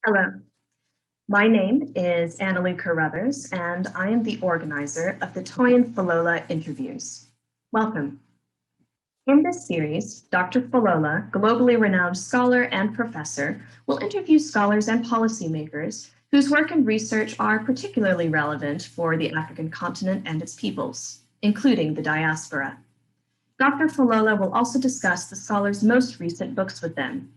Hello, my name is Annalie Carruthers, and I am the organizer of the Toyin Falola interviews. Welcome. In this series, Dr. Falola, globally renowned scholar and professor, will interview scholars and policymakers whose work and research are particularly relevant for the African continent and its peoples, including the diaspora. Dr. Falola will also discuss the scholars' most recent books with them.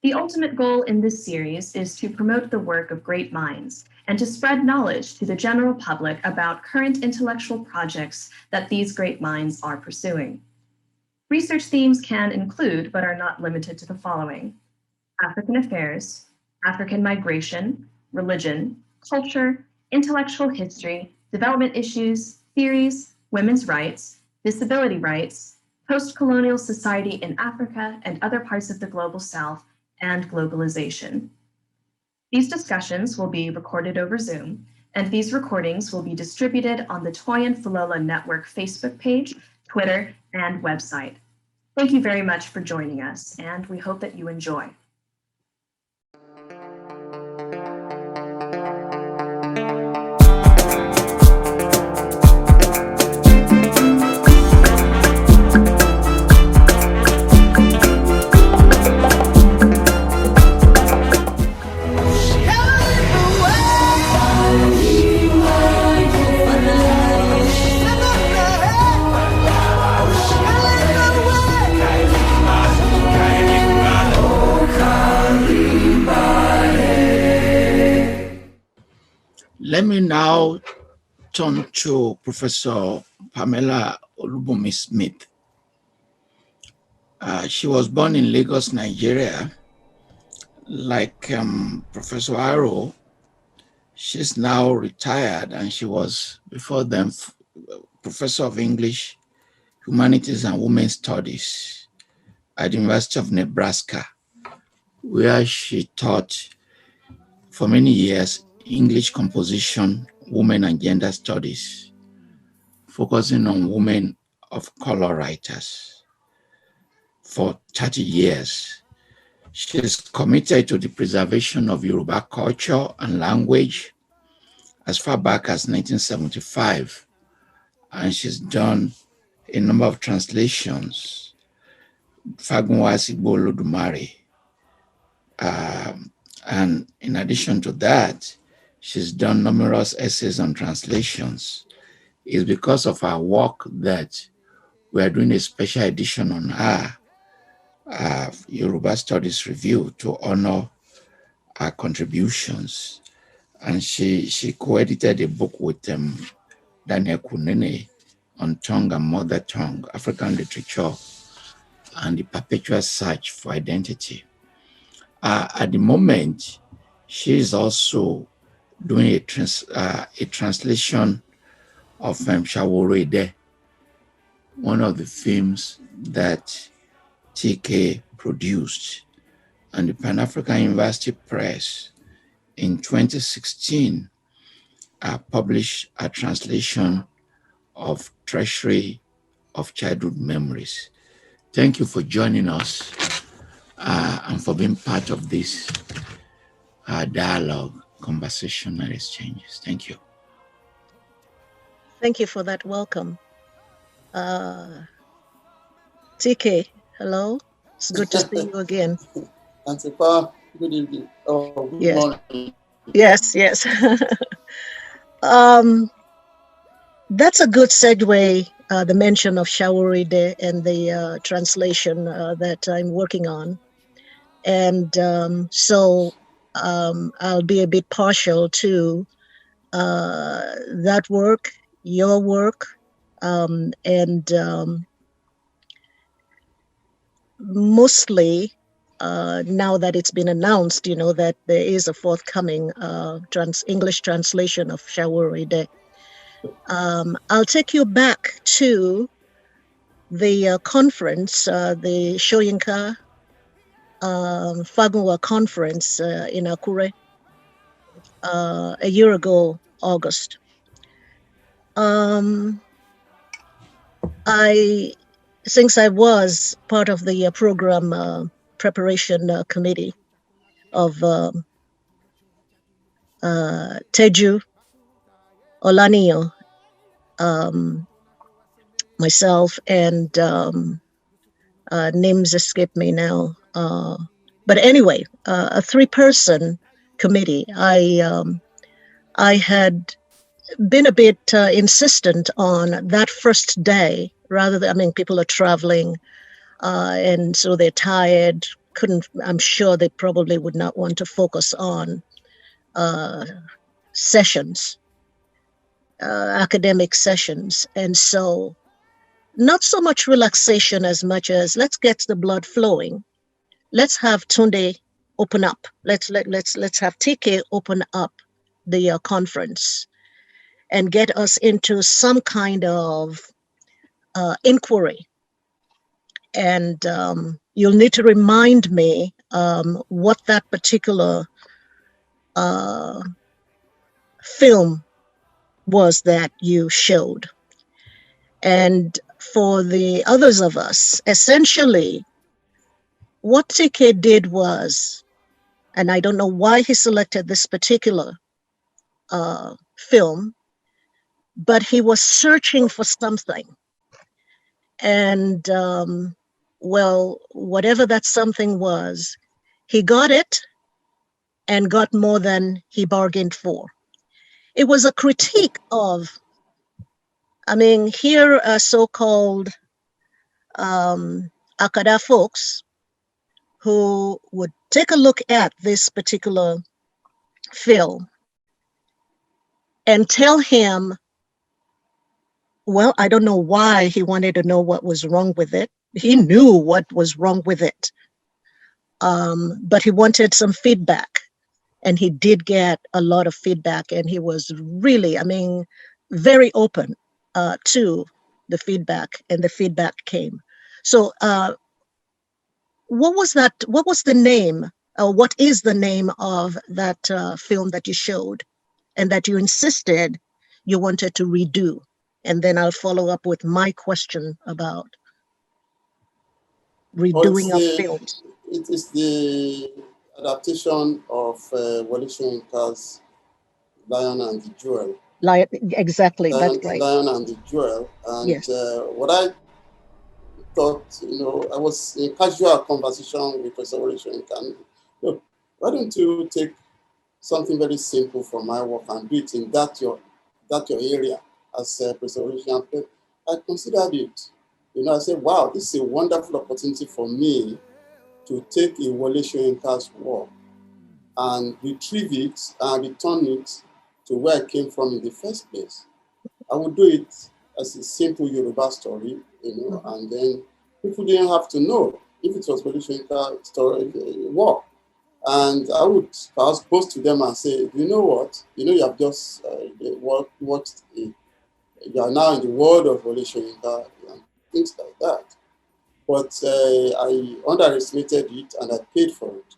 The ultimate goal in this series is to promote the work of great minds and to spread knowledge to the general public about current intellectual projects that these great minds are pursuing. Research themes can include, but are not limited to, the following: African affairs, African migration, religion, culture, intellectual history, development issues, theories, women's rights, disability rights, post-colonial society in Africa and other parts of the global South, and globalization. These discussions will be recorded over Zoom, and these recordings will be distributed on the Toyin Falola Network Facebook page, Twitter, and website. Thank you very much for joining us, and we hope that you enjoy. Let me now turn to Professor Pamela Olubunmi-Smith. She was born in Lagos, Nigeria. Like Professor Arrow, she's now retired, and she was before then Professor of English, Humanities and Women's Studies at the University of Nebraska, where she taught for many years English composition, women and gender studies, focusing on women of color writers. For 30 years, she is committed to the preservation of Yoruba culture and language as far back as 1975, and she's done a number of translations. Fagunwa Sigbo Olodumare. And in addition to that, she's done numerous essays on translations. It's because of her work that we are doing a special edition on her Yoruba Studies Review to honor her contributions. And she co-edited a book with Daniel Kunene on tongue and mother tongue, African literature, and the perpetual search for identity. At the moment, she is also doing a translation of Shaworede, one of the films that TK produced, and the Pan-African University Press in 2016 published a translation of Treasury of Childhood Memories. Thank you for joining us and for being part of this dialogue, conversation, and exchanges. Thank you. Thank you for that welcome. TK, hello. It's good to see you again. Antifa, good evening. Oh, good Yes. morning. Yes. That's a good segue, the mention of Shaworide and the translation that I'm working on. And so I'll be a bit partial to that work, your work, and mostly now that it's been announced, that there is a forthcoming English translation of Shaworide. I'll take you back to the conference, the Shoyinka Fagunwa conference in Akure a year ago, August. Since I was part of the program preparation committee of Teju, Olanio, myself, and names escape me now. But anyway, a 3-person committee. I had been a bit insistent on that first day, rather than, I mean, people are traveling, and so they're tired. I'm sure they probably would not want to focus on sessions, academic sessions. And so not so much relaxation as much as let's get the blood flowing. Let's have Tunde open up. Let's have TK open up the conference and get us into some kind of inquiry. And you'll need to remind me what that particular film was that you showed. And for the others of us, essentially, what TK did was, and I don't know why he selected this particular film, but he was searching for something. And well, whatever that something was, he got it and got more than he bargained for. It was a critique of, I mean, here are so-called Akada folks who would take a look at this particular film and tell him, well, I don't know why he wanted to know what was wrong with it. He knew what was wrong with it, but he wanted some feedback. And he did get a lot of feedback, and he was really, I mean, very open to the feedback, and the feedback came. So what was that? What was the name? What is the name of that film that you showed and that you insisted you wanted to redo? And then I'll follow up with my question about redoing of films. It is the adaptation of Wole Soyinka's Lion and the Jewel. Exactly, that's right. Lion and the Jewel. And yes. What I thought, I was in casual conversation with Professor Wole Soyinka. Look, why don't you take something very simple from my work and do it in that your area as Professor Wole Soyinka? I considered it. I said, wow, this is a wonderful opportunity for me to take a Wole Soyinka's work and retrieve it and return it to where I came from in the first place. I would do it as a simple Yoruba story, and then people didn't have to know if it was Wole Soyinka's story work. And I would perhaps post to them and say, you know what? You have just watched it. You are now in the world of Wole Soyinka and things like that. But I underestimated it and I paid for it.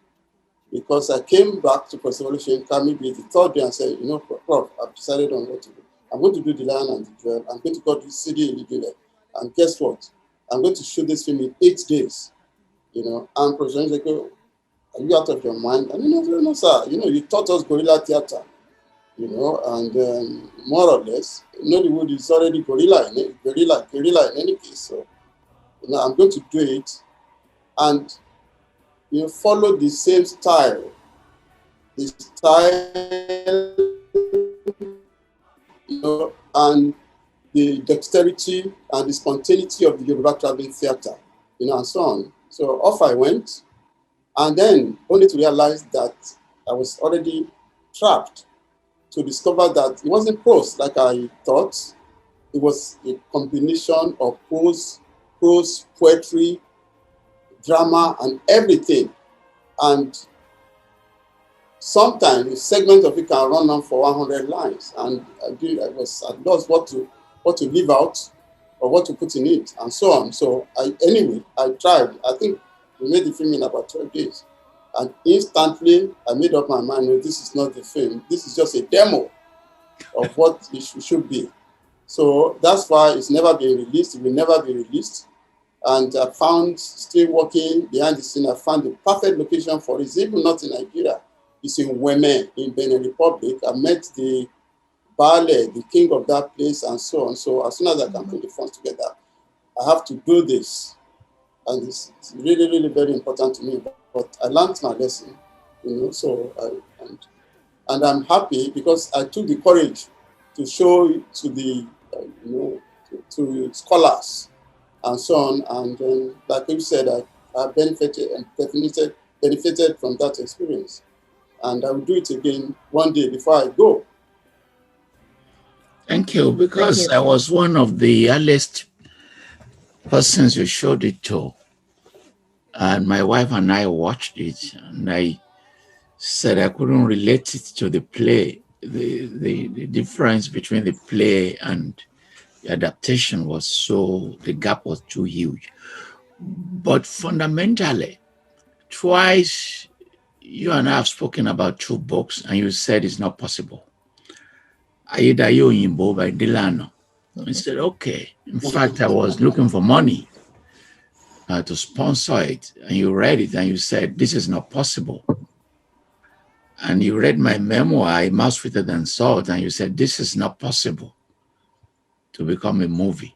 Because I came back to Professor Wole Soyinka maybe the third day and said, Prof, I've decided on what to do. I'm going to do The Lion and the Jewel. I'm going to go to CD illegally. And guess what? I'm going to shoot this film in 8 days. And Professor Wole Soyinka, are you out of your mind? And no, sir. You taught us guerrilla theater. And more or less, Nollywood is already guerrilla in any case. So, I'm going to do it. And follow the same style. The style, and the dexterity and the spontaneity of the Yoruba traveling theater, and so on. So off I went, and then only to realize that I was already trapped, to discover that it wasn't prose like I thought. It was a combination of prose, poetry, drama, and everything. And sometimes a segment of it can run on for 100 lines, and I was at loss what to leave out or what to put in it, and so on. So I tried. I think we made the film in about 12 days, and instantly I made up my mind. No, this is not the film. This is just a demo of what it should be. So that's why it's never been released. It will never be released. And I found, still working behind the scene, I found the perfect location for it. It's even not in Nigeria. is in Weme in Benin Republic. I met the Baale, the king of that place, and so on. So as soon as I can put the funds together, I have to do this. And it's really, really very important to me. But I learned my lesson, so and I'm happy because I took the courage to show it to the, to scholars and so on. And like you said, I benefited and benefited from that experience. And I will do it again one day before I go. Thank you, because I was one of the earliest persons you showed it to. And my wife and I watched it, and I said I couldn't relate it to the play. The difference between the play and the adaptation was the gap was too huge. But fundamentally, twice you and I have spoken about 2 books, and you said it's not possible. Ayedayo Oyinbo by Delano. I said, okay. In fact, I was looking for money to sponsor it, and you read it, and you said, this is not possible. And you read my memoir, A Mouse Sweeter Than Salt, and you said, this is not possible to become a movie.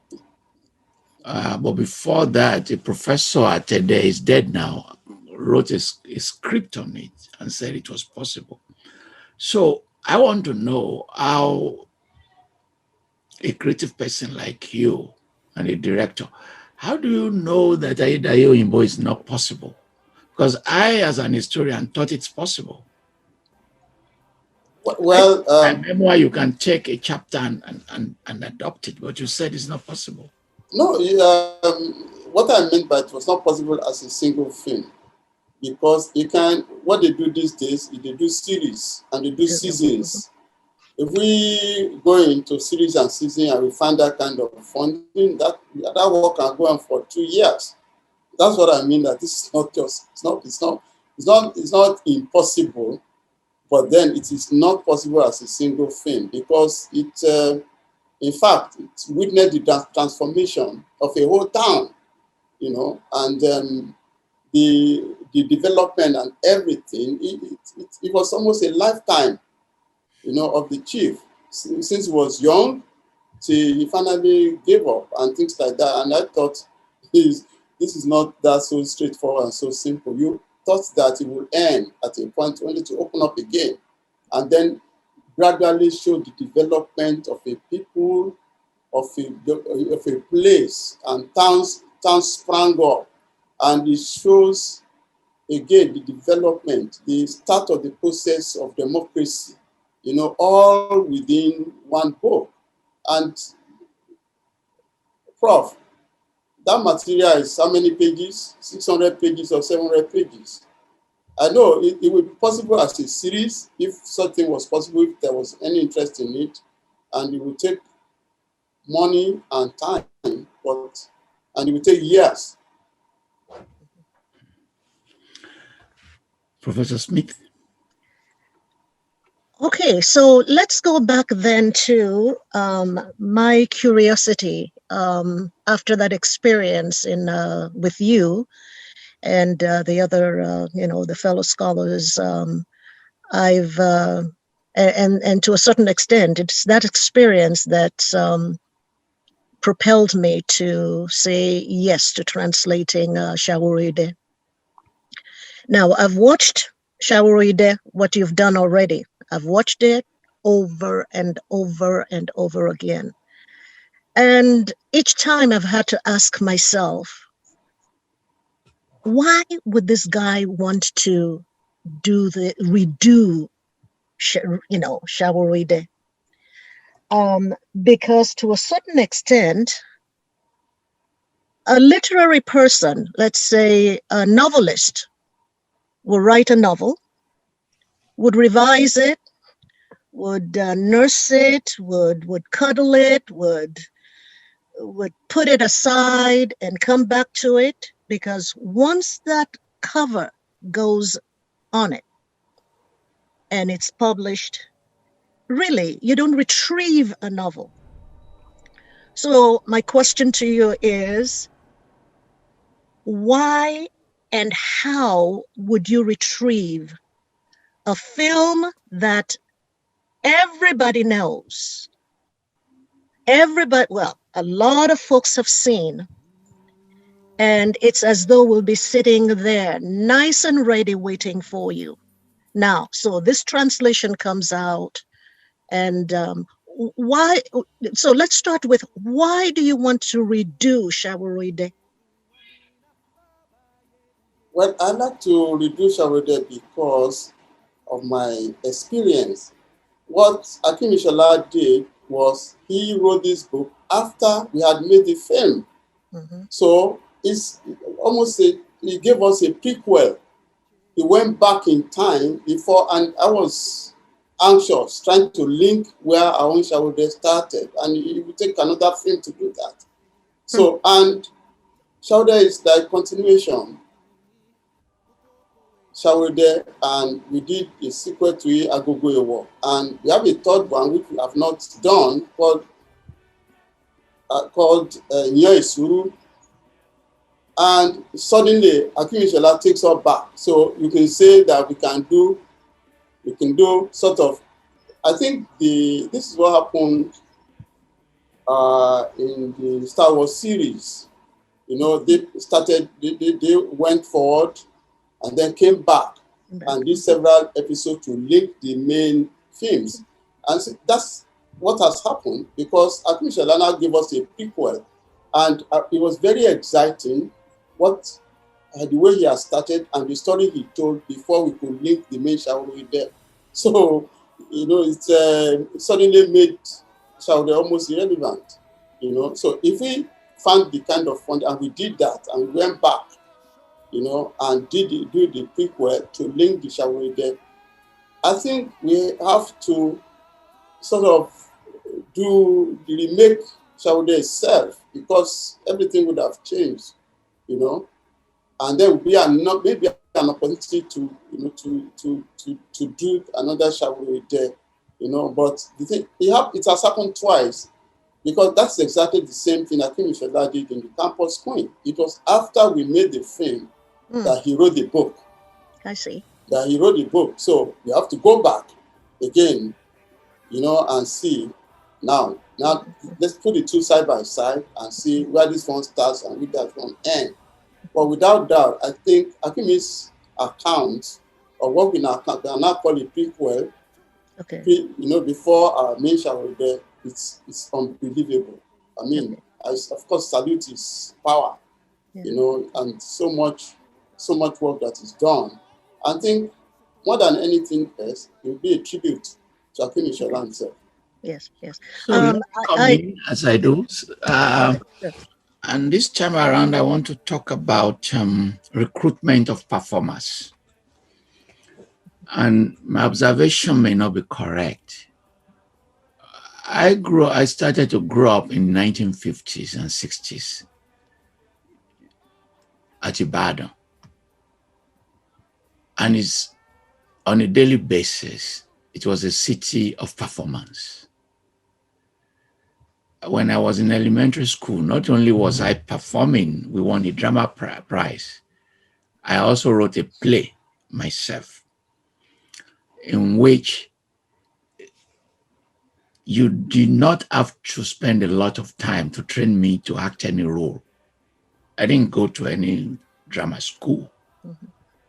But before that, a professor at TED is dead now, wrote a script on it and said it was possible. So I want to know how a creative person like you and a director, how do you know that Ayedayo Oyinbo is not possible? Because I, as an historian, thought it's possible. Well, my memoir, you can take a chapter and adopt it, but you said it's not possible. No, what I meant by it was not possible as a single film, because what they do these days is they do series and they do seasons. If we go into series and season and we find that kind of funding, that work can go on for 2 years. That's what I mean. That this is not just it's not impossible, but then it is not possible as a single film, because it, in fact, it witnessed the transformation of a whole town, and the development and everything. It was almost a lifetime, of the chief, since he was young till he finally gave up and things like that. And I thought, this is not that so straightforward and so simple. You thought that it would end at a point only to open up again, and then gradually show the development of a people, of a place, and towns sprang up, and it shows again the development, the start of the process of democracy, all within one book. And Prof, that material is how many pages? 600 pages or 700 pages. I know it would be possible as a series if something was possible, if there was any interest in it, and it would take money and time, and it would take years. Professor Smith. Okay, so let's go back then to my curiosity after that experience with you and the other, the fellow scholars. And to a certain extent, it's that experience that propelled me to say yes to translating Shaworide. Now, I've watched Shaworide, what you've done already. I've watched it over and over and over again. And each time I've had to ask myself, why would this guy want to redo, Shaworide? Because to a certain extent, a literary person, let's say a novelist, will write a novel, would revise it, would nurse it, would cuddle it, would put it aside and come back to it, because once that cover goes on it and it's published, really, you don't retrieve a novel. So my question to you is, why and how would you retrieve a film that everybody knows. Everybody, well, a lot of folks have seen. And it's as though we'll be sitting there nice and ready waiting for you. Now, so this translation comes out, and why? So let's start with, why do you want to redo Shawaride? Well, I like to redo Shawaride because of my experience. What Akim Ishola did was he wrote this book after we had made the film. Mm-hmm. So it's almost he gave us a prequel. He went back in time before, and I was anxious trying to link where our own Shawaride started, and it would take another film to do that. So, and Shawaride is like continuation. Shawaride, and we did a sequel to it, Agogo Ewo. And we have a third one which we have not done called Nye Isuru. And suddenly Akim Ishola takes us back. So you can say that we can do sort of, I think this is what happened in the Star Wars series. You know, they went forward and then came back and did several episodes to link the main themes. And so that's what has happened, because Akim Ishola now gave us a prequel. And it was very exciting the way he has started and the story he told before we could link the main Shawaride there. So, you know, it suddenly made Shawaride almost irrelevant, you know. So if we found the kind of fund, and we did that, and we went back, you know, and do the prequel to link the Shawaride, I think we have to sort of do the remake Shawaride itself, because everything would have changed, you know. And then we are not maybe an opportunity to, you know, to do another Shawaride, you know. But the thing, it has happened twice, because that's exactly the same thing Akim Ishola did in The Campus Queen. It was after we made the film that he wrote the book. I see. That he wrote the book. So we have to go back again, you know, and see. Now let's put the two side by side and see where this one starts and where that one ends. But without doubt, I think Akim's account, or what we now call a prequel, Okay. you know, before our main Shawaride, it's unbelievable. I mean, I of course salute his power, you know, and so much work that is done. I think more than anything else, it will be a tribute to Akim Ishola himself. Yes. So let me come in as I do. And this time around, I want to talk about recruitment of performers. And my observation may not be correct. I started to grow up in 1950s and 60s at Ibadan. And it's on a daily basis, it was a city of performance. When I was in elementary school, not only was I performing, we won a drama prize. I also wrote a play myself in which you did not have to spend a lot of time to train me to act any role. I didn't go to any drama school,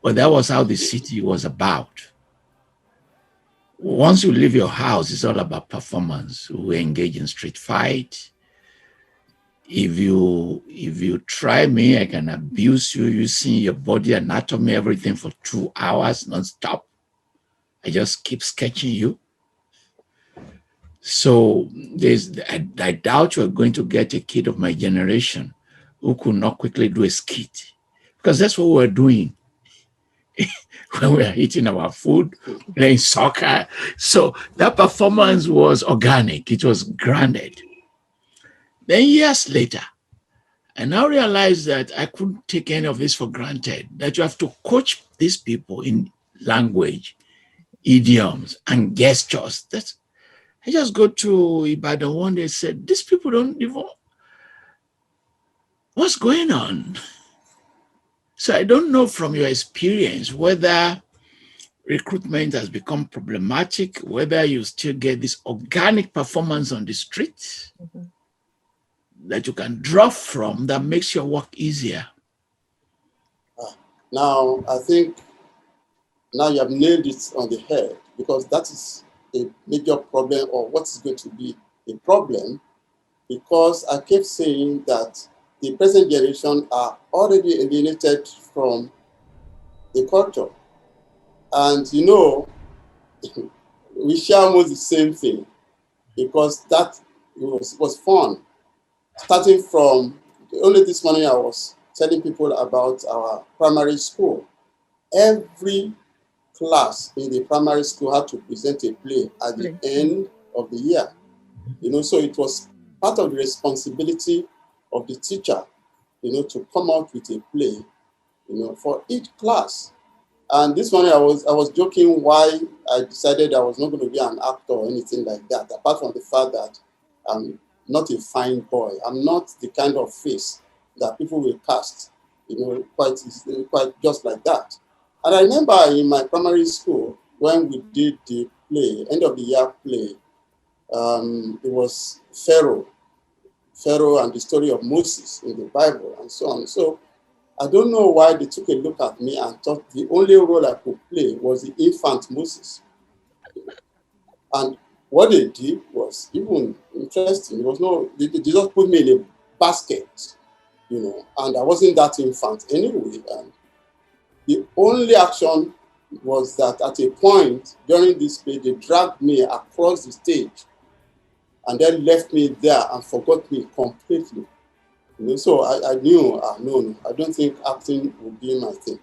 but that was how the city was about. Once you leave your house, it's all about performance. We engage in street fight. If you try me, I can abuse you using your body anatomy, everything for 2 hours non-stop. I just keep sketching you. So I doubt you're going to get a kid of my generation who could not quickly do a skit, because that's what we're doing when we're eating our food, playing soccer. So that performance was organic. It was grounded. Then years later, I now realized that I couldn't take any of this for granted, that you have to coach these people in language, idioms, and gestures. I just go to Ibadan one day and said, these people don't even, what's going on? So I don't know from your experience whether recruitment has become problematic, whether you still get this organic performance on the street that you can draw from that makes your work easier. Now, I think now you have nailed it on the head, because that is a major problem, or what is going to be a problem, because I kept saying that the present generation are already alienated from the culture. And you know, we share almost the same thing, because that was fun. Starting from, only this morning I was telling people about our primary school. Every class in the primary school had to present a play at the end of the year. You know, so it was part of the responsibility of the teacher, you know, to come out with a play, you know, for each class. And this morning I was joking why I decided I was not going to be an actor or anything like that, apart from the fact that I'm not a fine boy. I'm not the kind of face that people will cast, you know, quite just like that. And I remember in my primary school, when we did the play, end of the year play, it was Pharaoh and the story of Moses in the Bible and so on. So I don't know why they took a look at me and thought the only role I could play was the infant Moses. And what they did was even interesting. It was they just put me in a basket, you know, and I wasn't that infant anyway. And the only action was that at a point during this play, they dragged me across the stage and then left me there and forgot me completely. You know, so I knew, no, I don't think acting would be my thing.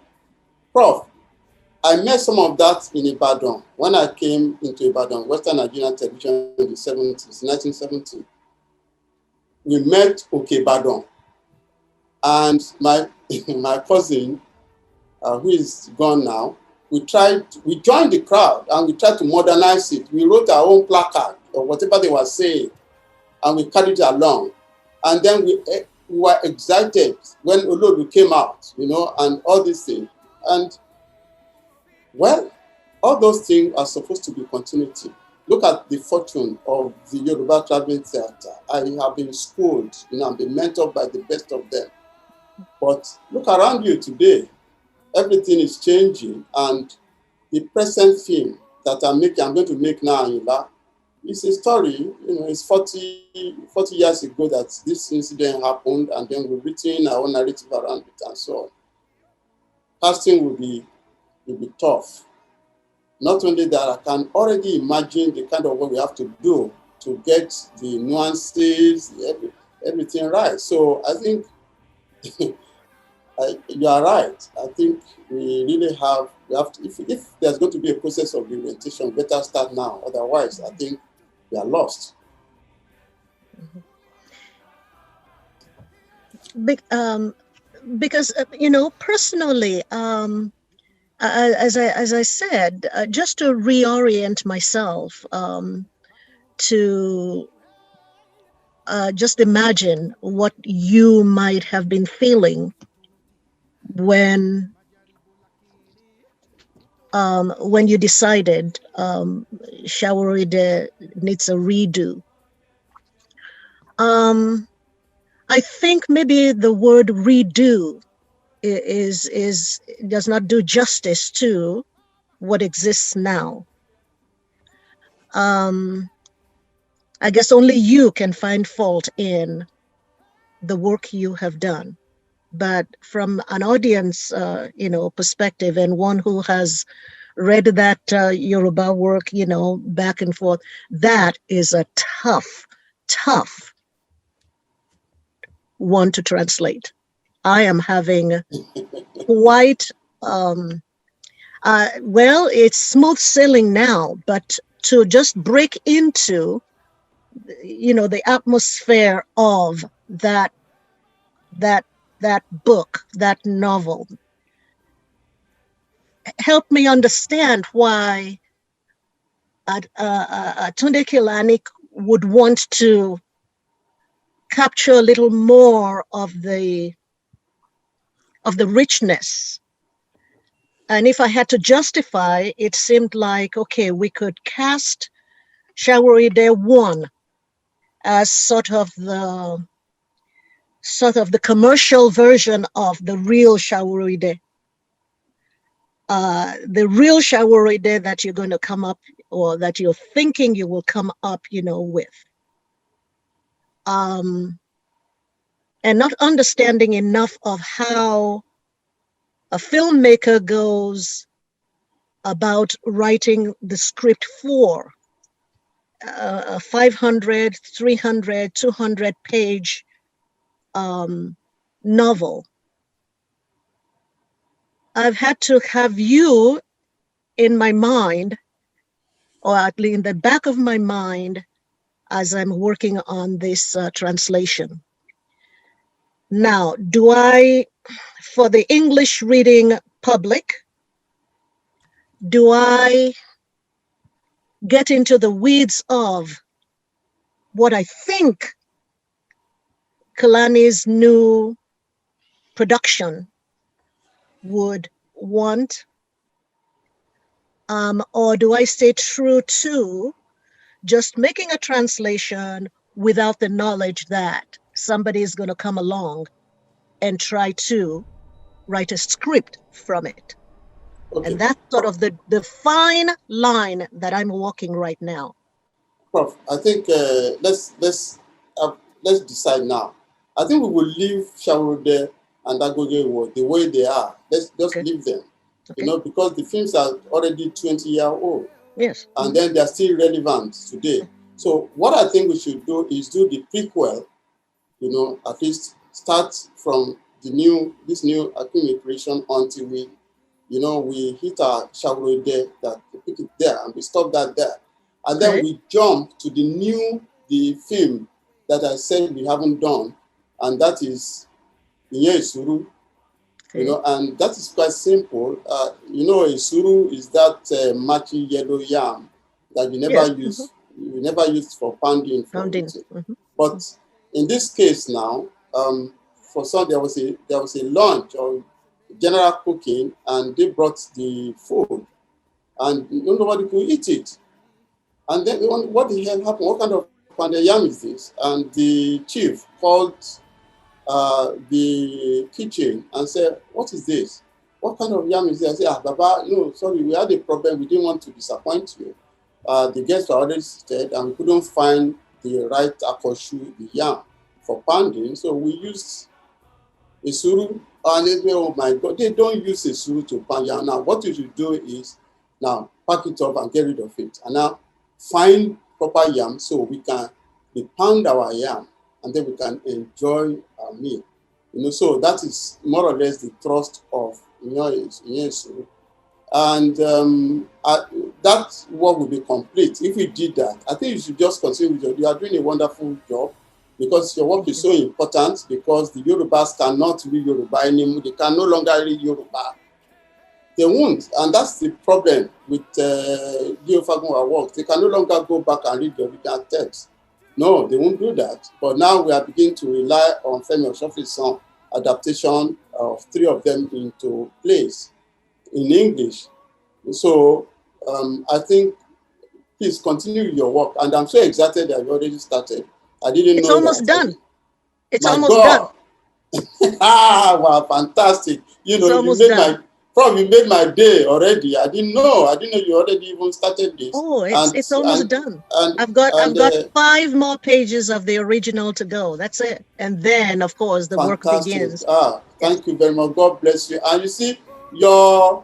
Prof, I met some of that in Ibadan. When I came into Ibadan, Western Nigerian television in the 70s, 1970, we met Ibadan. And my cousin, who is gone now, we joined the crowd and we tried to modernize it. We wrote our own placard or whatever they were saying, and we carried it along. And then we were excited when Oleku came out, you know, and all these things. And, well, all those things are supposed to be continuity. Look at the fortune of the Yoruba traveling theater. I have been schooled, you know, I've been mentored by the best of them. But look around you today. Everything is changing, and the present film that I'm going to make now in Yoruba, it's a story, you know, it's 40 years ago that this incident happened, and then we've written our own narrative around it and so on. Casting will be tough. Not only that, I can already imagine the kind of work we have to do to get the nuances, everything right. So I think you are right. I think we really have to, if there's going to be a process of reorientation, better start now. Otherwise, I think we are lost. Because you know, personally, as I said, just to reorient myself, to just imagine what you might have been feeling when you decided Shawaride needs a redo. I think maybe the word redo does not do justice to what exists now. I guess only you can find fault in the work you have done. But from an audience, you know, perspective, and one who has read that Yoruba work, you know, back and forth, that is a tough one to translate. I am having quite, well, it's smooth sailing now, but to just break into, you know, the atmosphere of that book, that novel, helped me understand why Tunde Kelani would want to capture a little more of the richness And if I had to justify, it seemed like, okay, we could cast Shawaride 1 as sort of the commercial version of the real Shawaride. The real Shawaride that you're going to come up, or that you're thinking you will come up, with. And not understanding enough of how a filmmaker goes about writing the script for a 500, 300, 200 page novel. I've had to have you in my mind, or at least in the back of my mind, as I'm working on this translation. Now, for the English reading public, do I get into the weeds of what I think Kelani's new production would want? Or do I stay true to just making a translation without the knowledge that somebody is going to come along and try to write a script from it? Okay. And that's sort of the fine line that I'm walking right now. Prof, I think let's decide now. I think we will leave Shawaride and Agoge the way they are. Let's just leave them. Okay. Because the films are already 20 years old. Yes. And then they're still relevant today. So what I think we should do is do the prequel, at least start from this new Akumi creation until we hit our Shawaride, that we put it there and we stop that there. And then we jump to the film that I said we haven't done, and that is Isuru. And that is quite simple. Isuru is that matchy yellow yam that you never use. You never use for pounding. But in this case now, for some there was a lunch or general cooking, and they brought the food, and nobody could eat it. And then what the hell happened? What kind of pounded yam is this? And the chief called the kitchen and said, "What is this? What kind of yam is this?" I said, Baba, no, sorry, we had a problem. We didn't want to disappoint you. The guests were already seated, and we couldn't find the right akoshu, the yam, for pounding. So we used Isuru. And they say, oh my God, they don't use Isuru to pound yam. Now, what you should do is now pack it up and get rid of it. And now find proper yam so we pound our yam, and then we can enjoy our meal. So that is more or less the thrust of Isuru. And that work will be complete. If we did that, I think you should just continue. You are doing a wonderful job, because your work is so important, because the Yorubas cannot read Yoruba anymore. They can no longer read Yoruba. They won't. And that's the problem with Geofagunwa work. They can no longer go back and read the original text. No, they won't do that. But now we are beginning to rely on Femi Oshofi's adaptation of 3 of them into plays in English. So I think please continue your work. And I'm so excited that you already started. I didn't know. It's almost done. It's almost done. Wow, fantastic. You made my day already. I didn't know you already even started this. Oh, it's almost done. I've got 5 more pages of the original to go. That's it. And then, of course, the work begins. Thank you very much. God bless you. And you see, your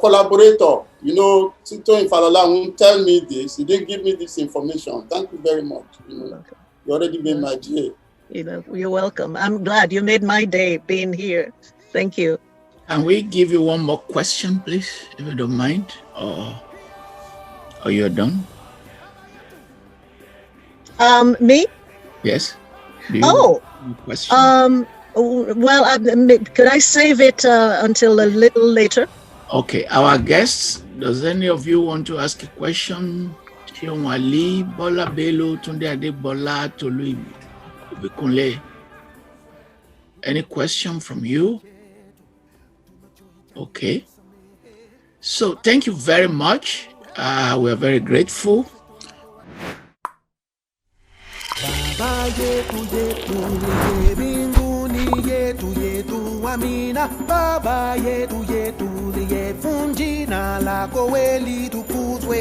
collaborator, Toyin Falola, won't tell me this. He didn't give me this information. Thank you very much. You already made my day. You're welcome. I'm glad you made my day being here. Thank you. Can we give you one more question, please, if you don't mind? Or you're done? Me? Yes. Question? Well, could I save it until a little later? Okay. Our guests, does any of you want to ask a question? Shiomali, Bola Bello, Tunde Adebola, Tolu Ibikunle. Any question from you? Okay. So thank you very much. We're very grateful. Baba yetu yetu liye funjina la koweli tukuzwe